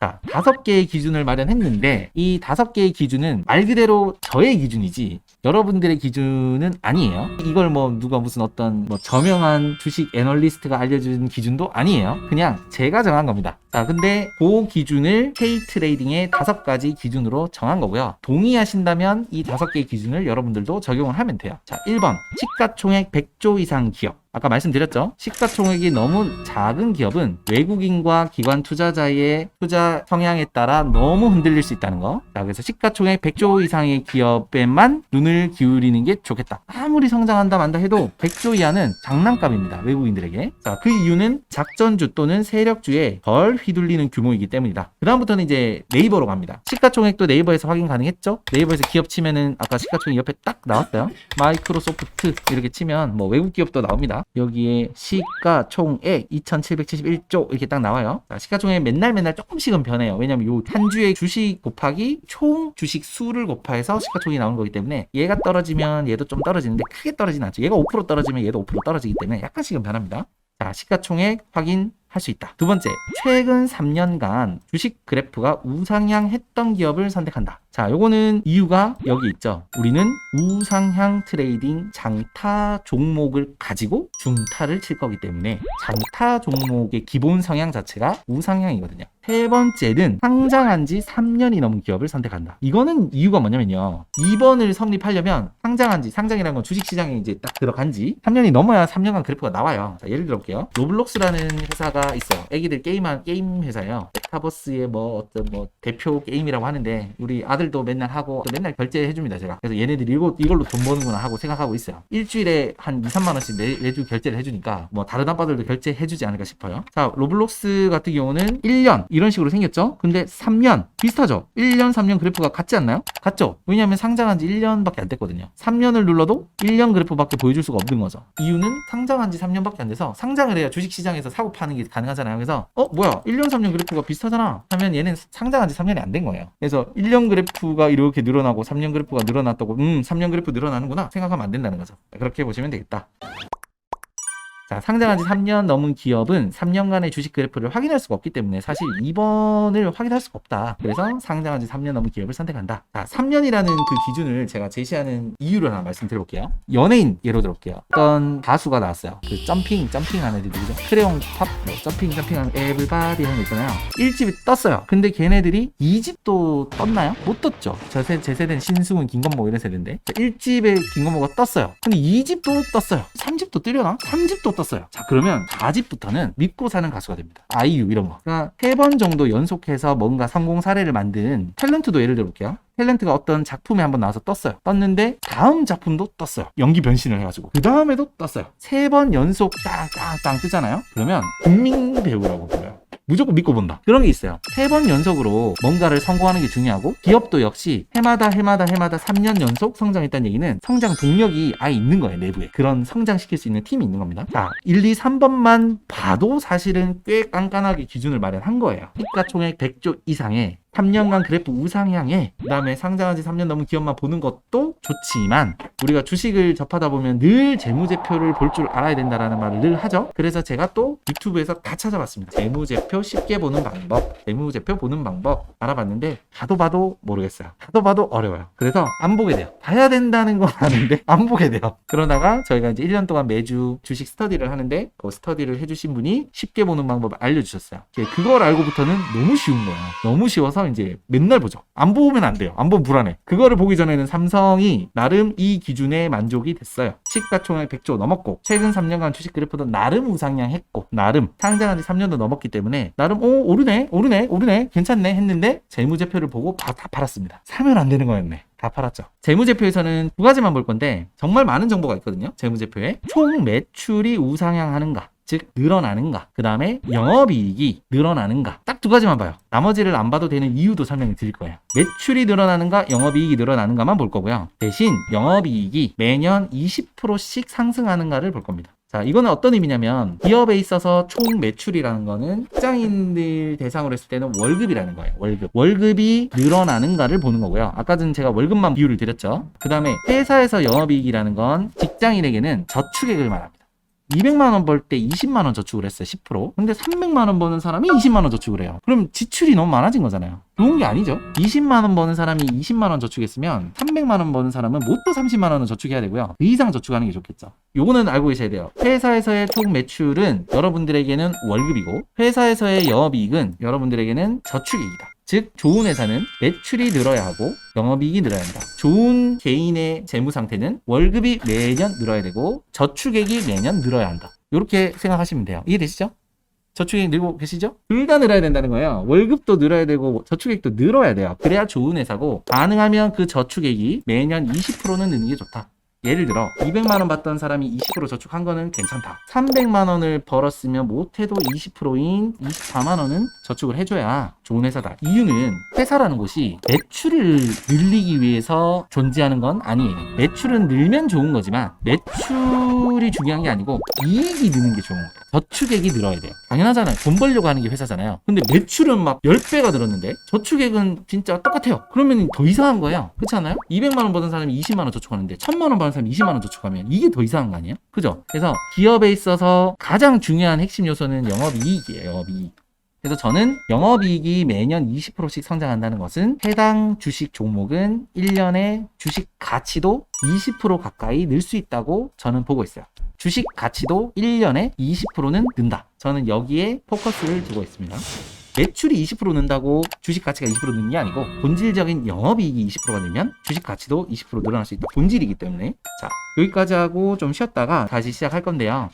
자, 5개의 기준을 마련했는데 이 5개의 기준은 말 그대로 저의 기준이지 여러분들의 기준은 아니에요. 이걸 뭐 누가 무슨 어떤 뭐 저명한 주식 애널리스트가 알려준 기준도 아니에요. 그냥 제가 정한 겁니다. 자, 근데 그 기준을 K트레이딩의 5가지 기준으로 정한 거고요. 동의하신다면 이 5개의 기준을 여러분들도 적용을 하면 돼요. 자, 1번 시가총액 100조 이상 기업. 아까 말씀드렸죠? 시가총액이 너무 작은 기업은 외국인과 기관 투자자의 투자 성향에 따라 너무 흔들릴 수 있다는 거. 자, 그래서 시가총액 100조 이상의 기업에만 눈을 기울이는 게 좋겠다. 아무리 성장한다 만다 해도 100조 이하는 장난감입니다. 외국인들에게. 자, 그 이유는 작전주 또는 세력주에 덜 휘둘리는 규모이기 때문이다. 그 다음부터는 이제 네이버로 갑니다. 시가총액도 네이버에서 확인 가능했죠? 네이버에서 기업 치면은 아까 시가총액 옆에 딱 나왔어요. 마이크로소프트 이렇게 치면 뭐 외국 기업도 나옵니다. 여기에 시가총액 2771조 이렇게 딱 나와요. 자, 시가총액 맨날 조금씩은 변해요. 왜냐면 요 한 주의 주식 곱하기 총 주식 수를 곱해서 시가총액이 나오는 거기 때문에 얘가 떨어지면 얘도 좀 떨어지는데 크게 떨어지진 않죠. 얘가 5% 떨어지면 얘도 5% 떨어지기 때문에 약간씩은 변합니다. 자, 시가총액 확인할 수 있다. 두 번째, 최근 3년간 주식 그래프가 우상향 했던 기업을 선택한다. 자, 요거는 이유가 여기 있죠. 우리는 우상향 트레이딩 장타 종목을 가지고 중타를 칠 거기 때문에 장타 종목의 기본 성향 자체가 우상향이거든요. 세 번째는 상장한 지 3년이 넘은 기업을 선택한다. 이거는 이유가 뭐냐면요. 2번을 성립하려면 상장이라는 건 주식시장에 이제 딱 들어간 지 3년이 넘어야 3년간 그래프가 나와요. 자, 예를 들어 볼게요. 로블록스라는 회사가 있어요. 애기들 게임 회사예요. 메타버스의 뭐 어떤 뭐 대표 게임이라고 하는데 우리 아들도 맨날 하고 또 맨날 결제해줍니다, 제가. 그래서 얘네들이 이걸로 돈 버는구나 하고 생각하고 있어요. 일주일에 한 2, 3만 원씩 매주 결제를 해주니까 뭐 다른 아빠들도 결제해주지 않을까 싶어요. 자, 로블록스 같은 경우는 1년 이런 식으로 생겼죠. 근데 3년 비슷하죠. 1년 3년 그래프가 같지 않나요? 같죠. 왜냐하면 상장한 지 1년밖에 안 됐거든요. 3년을 눌러도 1년 그래프밖에 보여줄 수가 없는 거죠. 이유는 상장한 지 3년밖에 안 돼서 상장을 해야 주식시장에서 사고 파는 게 가능하잖아요. 그래서 뭐야 1년 3년 그래프가 비슷하잖아 하면 얘는 상장한 지 3년이 안 된 거예요. 그래서 1년 그래프가 이렇게 늘어나고 3년 그래프가 늘어났다고 3년 그래프 늘어나는구나 생각하면 안 된다는 거죠. 그렇게 보시면 되겠다. 자, 상장한 지 3년 넘은 기업은 3년간의 주식 그래프를 확인할 수가 없기 때문에 사실 2번을 확인할 수가 없다. 그래서 상장한 지 3년 넘은 기업을 선택한다. 자, 3년이라는 그 기준을 제가 제시하는 이유를 하나 말씀드려볼게요. 연예인 예로 들어볼게요. 어떤 가수가 나왔어요. 그 점핑 하는 애들 누구죠? 크레용 팝, 뭐 점핑하는 에블바디 하는 거 있잖아요. 1집이 떴어요. 근데 걔네들이 2집도 떴나요? 못 떴죠. 제 세대는 신승훈, 김건모 이런 세대인데 1집에 김건모가 떴어요. 근데 2집도 떴어요. 3집도 뜨려나? 3집도 떴어요. 자, 그러면 4집부터는 믿고 사는 가수가 됩니다. 아이유 이런 거. 그러니까 3번 정도 연속해서 뭔가 성공 사례를 만든 탤런트도 예를 들어볼게요. 탤런트가 어떤 작품에 한번 나와서 떴어요. 떴는데 다음 작품도 떴어요. 연기 변신을 해가지고 그 다음에도 떴어요. 3번 연속 땅 뜨잖아요. 그러면 국민 배우라고 불러요. 무조건 믿고 본다. 그런 게 있어요. 3번 연속으로 뭔가를 성공하는 게 중요하고 기업도 역시 해마다 3년 연속 성장했다는 얘기는 성장 동력이 아예 있는 거예요. 내부에. 그런 성장시킬 수 있는 팀이 있는 겁니다. 자, 1, 2, 3번만 봐도 사실은 꽤 깐깐하게 기준을 마련한 거예요. 시가총액 100조 이상의 3년간 그래프 우상향에 그 다음에 상장한 지 3년 넘은 기업만 보는 것도 좋지만 우리가 주식을 접하다 보면 늘 재무제표를 볼 줄 알아야 된다라는 말을 늘 하죠. 그래서 제가 또 유튜브에서 다 찾아봤습니다. 재무제표 쉽게 보는 방법, 재무제표 보는 방법 알아봤는데 봐도 모르겠어요. 봐도 어려워요. 그래서 안 보게 돼요. 봐야 된다는 건 아는데 안 보게 돼요. 그러다가 저희가 이제 1년 동안 매주 주식 스터디를 하는데 그 스터디를 해주신 분이 쉽게 보는 방법을 알려주셨어요. 그걸 알고부터는 너무 쉬운 거예요. 너무 쉬워서 이제 맨날 보죠. 안 보면 안 돼요. 안 보면 불안해. 그거를 보기 전에는 삼성이 나름 이 기준에 만족이 됐어요. 시가총액 100조 넘었고 최근 3년간 주식 그래프도 나름 우상향했고 나름 상장한 지 3년도 넘었기 때문에 나름 오르네 괜찮네 했는데 재무제표를 보고 다 팔았습니다. 사면 안 되는 거였네. 다 팔았죠. 재무제표에서는 2가지만 볼 건데 정말 많은 정보가 있거든요. 재무제표에 총 매출이 우상향하는가 즉 늘어나는가 그 다음에 영업이익이 늘어나는가 딱 2가지만 봐요. 나머지를 안 봐도 되는 이유도 설명을 드릴 거예요. 매출이 늘어나는가 영업이익이 늘어나는가만 볼 거고요. 대신 영업이익이 매년 20%씩 상승하는가를 볼 겁니다. 자, 이거는 어떤 의미냐면 기업에 있어서 총 매출이라는 거는 직장인들 대상으로 했을 때는 월급이라는 거예요. 월급이 늘어나는가를 보는 거고요. 아까 전 제가 월급만 비유를 드렸죠. 그 다음에 회사에서 영업이익이라는 건 직장인에게는 저축액을 말합니다. 200만 원 벌 때 20만 원 저축을 했어요. 10%. 근데 300만 원 버는 사람이 20만 원 저축을 해요. 그럼 지출이 너무 많아진 거잖아요. 좋은 게 아니죠. 20만 원 버는 사람이 20만 원 저축했으면 300만 원 버는 사람은 못 또 30만 원은 저축해야 되고요. 그 이상 저축하는 게 좋겠죠. 요거는 알고 계셔야 돼요. 회사에서의 총 매출은 여러분들에게는 월급이고 회사에서의 영업이익은 여러분들에게는 저축이익이다. 즉 좋은 회사는 매출이 늘어야 하고 영업이익이 늘어야 한다. 좋은 개인의 재무 상태는 월급이 매년 늘어야 되고 저축액이 매년 늘어야 한다. 이렇게 생각하시면 돼요. 이해되시죠? 저축액 늘고 계시죠? 둘 다 늘어야 된다는 거예요. 월급도 늘어야 되고 저축액도 늘어야 돼요. 그래야 좋은 회사고 가능하면 그 저축액이 매년 20%는 느는 게 좋다. 예를 들어 200만 원 받던 사람이 20% 저축한 거는 괜찮다. 300만 원을 벌었으면 못해도 20%인 24만 원은 저축을 해줘야 좋은 회사다. 이유는 회사라는 곳이 매출을 늘리기 위해서 존재하는 건 아니에요. 매출은 늘면 좋은 거지만 매출이 중요한 게 아니고 이익이 느는 게 좋은 거예요. 저축액이 늘어야 돼요. 당연하잖아요. 돈 벌려고 하는 게 회사잖아요. 근데 매출은 막 10배가 늘었는데 저축액은 진짜 똑같아요. 그러면 더 이상한 거예요. 그렇지 않아요? 200만 원 버는 사람이 20만 원 저축하는데 1000만 원 버는 사람이 20만 원 저축하면 이게 더 이상한 거 아니에요? 그죠? 그래서 기업에 있어서 가장 중요한 핵심 요소는 영업이익이에요. 영업이익. 그래서 저는 영업이익이 매년 20%씩 성장한다는 것은 해당 주식 종목은 1년에 주식 가치도 20% 가까이 늘 수 있다고 저는 보고 있어요. 주식 가치도 1년에 20%는 는다. 저는 여기에 포커스를 두고 있습니다. 매출이 20% 는다고 주식 가치가 20% 느는 게 아니고 본질적인 영업이익이 20%가 늘면 주식 가치도 20% 늘어날 수 있다. 본질이기 때문에. 자, 여기까지 하고 좀 쉬었다가 다시 시작할 건데요.